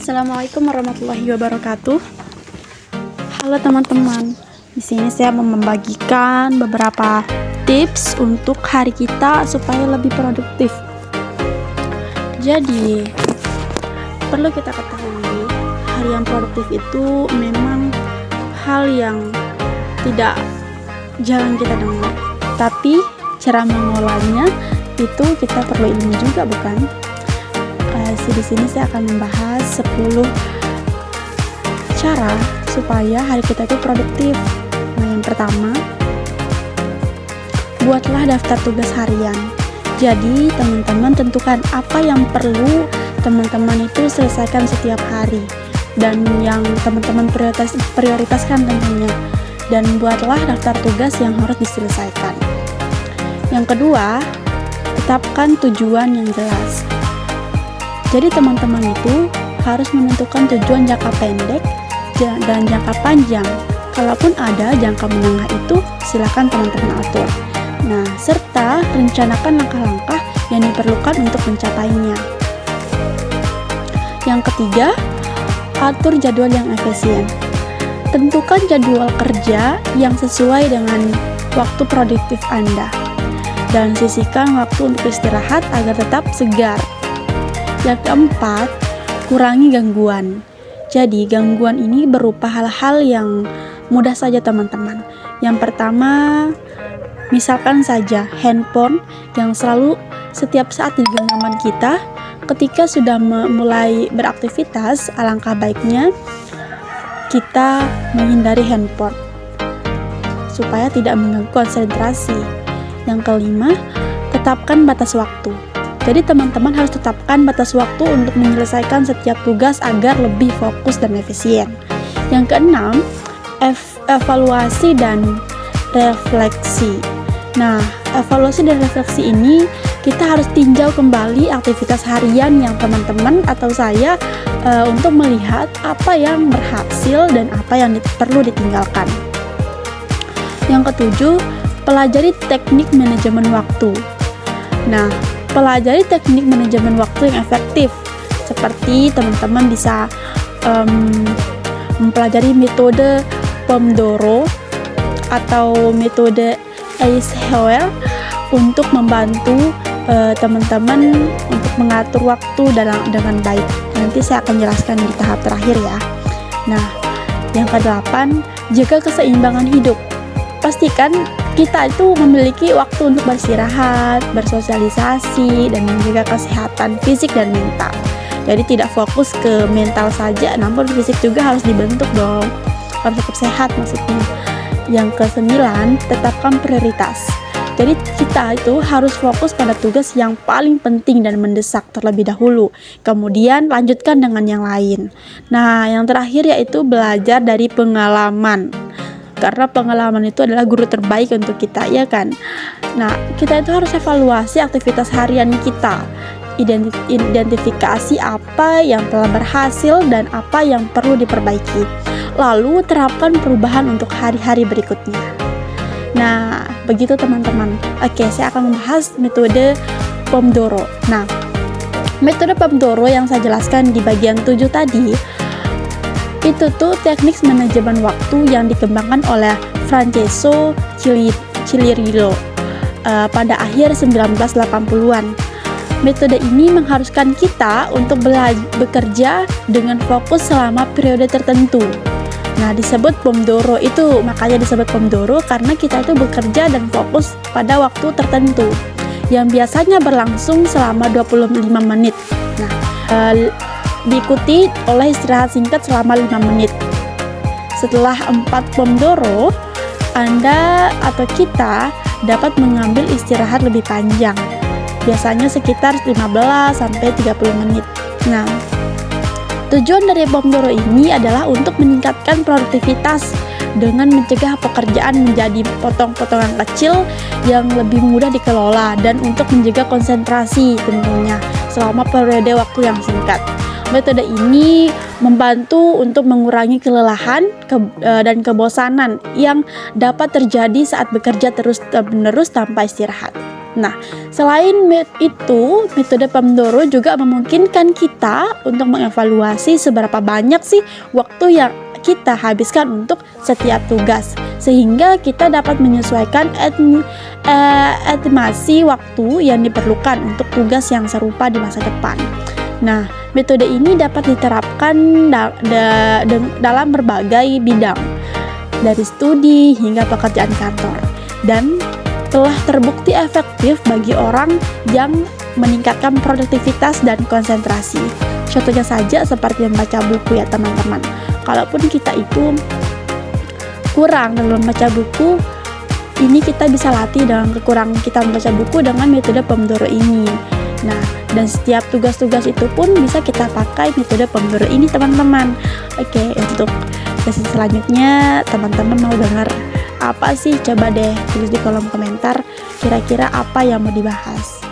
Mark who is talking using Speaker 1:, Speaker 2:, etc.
Speaker 1: Assalamualaikum warahmatullahi wabarakatuh. Halo teman-teman, di sini saya mau membagikan beberapa tips untuk hari kita supaya lebih produktif. Jadi, perlu kita ketahui, hari yang produktif itu memang hal yang tidak jarang kita dengar, tapi cara mengolahnya itu kita perlu ilmu juga, bukan? Di sini saya akan membahas 10 cara supaya hari kita itu produktif. Nah, yang pertama, buatlah daftar tugas harian. Jadi, teman-teman tentukan apa yang perlu teman-teman itu selesaikan setiap hari dan yang teman-teman prioritaskan tentunya. Dan buatlah daftar tugas yang harus diselesaikan. Yang kedua, tetapkan tujuan yang jelas. Jadi teman-teman itu harus menentukan tujuan jangka pendek dan jangka panjang. Kalaupun ada jangka menengah itu, silakan teman-teman atur. Nah, serta rencanakan langkah-langkah yang diperlukan untuk mencapainya. Yang ketiga, atur jadwal yang efisien. Tentukan jadwal kerja yang sesuai dengan waktu produktif Anda. Dan sisihkan waktu untuk istirahat agar tetap segar. Yang keempat, kurangi gangguan. Jadi, gangguan ini berupa hal-hal yang mudah saja teman-teman. Yang pertama, misalkan saja handphone yang selalu setiap saat di genggaman kita. Ketika sudah mulai beraktivitas, alangkah baiknya kita menghindari handphone supaya tidak mengganggu konsentrasi. Yang kelima, tetapkan batas waktu. Jadi teman-teman harus tetapkan batas waktu untuk menyelesaikan setiap tugas agar lebih fokus dan efisien. Yang keenam, evaluasi dan refleksi. Nah, evaluasi dan refleksi ini kita harus tinjau kembali aktivitas harian yang teman-teman atau saya untuk melihat apa yang berhasil dan apa yang perlu ditinggalkan. Yang ketujuh, pelajari teknik manajemen waktu. Nah, pelajari teknik manajemen waktu yang efektif, seperti teman-teman bisa mempelajari metode Pomodoro atau metode Eisenhower untuk membantu teman-teman untuk mengatur waktu dengan baik. Nanti saya akan jelaskan di tahap terakhir ya. Nah, yang kedelapan, jaga keseimbangan hidup. Pastikan kita itu memiliki waktu untuk beristirahat, bersosialisasi, dan menjaga kesehatan fisik dan mental. Jadi tidak fokus ke mental saja, namun fisik juga harus dibentuk dong. Harus tetap sehat maksudnya. Yang kesembilan, tetapkan prioritas. Jadi kita itu harus fokus pada tugas yang paling penting dan mendesak terlebih dahulu. Kemudian lanjutkan dengan yang lain. Nah, yang terakhir yaitu belajar dari pengalaman. Karena pengalaman itu adalah guru terbaik untuk kita, ya kan? Nah, kita itu harus evaluasi aktivitas harian kita. Identifikasi apa yang telah berhasil dan apa yang perlu diperbaiki. Lalu terapkan perubahan untuk hari-hari berikutnya. Nah, begitu teman-teman. Oke, saya akan membahas metode Pomodoro. Nah, metode Pomodoro yang saya jelaskan di bagian 7 tadi, itu tuh teknik manajemen waktu yang dikembangkan oleh Francesco Cirillo pada akhir 1980-an. Metode ini mengharuskan kita untuk bekerja dengan fokus selama periode tertentu. Nah, disebut Pomodoro itu, makanya disebut Pomodoro karena kita itu bekerja dan fokus pada waktu tertentu yang biasanya berlangsung selama 25 menit. Nah, diikuti oleh istirahat singkat selama 5 menit. Setelah 4 Pomodoro, Anda atau kita dapat mengambil istirahat lebih panjang, biasanya sekitar 15-30 menit. Nah, tujuan dari Pomodoro ini adalah untuk meningkatkan produktivitas dengan mencegah pekerjaan menjadi potong-potongan kecil yang lebih mudah dikelola dan untuk menjaga konsentrasi tentunya selama periode waktu yang singkat. Metode ini membantu untuk mengurangi kelelahan dan kebosanan yang dapat terjadi saat bekerja terus-menerus tanpa istirahat. Nah, selain itu, metode Pomodoro juga memungkinkan kita untuk mengevaluasi seberapa banyak sih waktu yang kita habiskan untuk setiap tugas, sehingga kita dapat menyesuaikan estimasi waktu yang diperlukan untuk tugas yang serupa di masa depan. Nah, metode ini dapat diterapkan dalam berbagai bidang, dari studi hingga pekerjaan kantor, dan telah terbukti efektif bagi orang yang meningkatkan produktivitas dan konsentrasi. Contohnya saja seperti membaca buku ya teman-teman. Kalaupun kita itu kurang dalam membaca buku, ini kita bisa latih dengan kekurangan kita membaca buku dengan metode Pomodoro ini. Nah, dan setiap tugas-tugas itu pun bisa kita pakai metode Pomodoro ini teman-teman. Oke, untuk sesi selanjutnya teman-teman mau dengar apa sih? Coba deh tulis di kolom komentar kira-kira apa yang mau dibahas.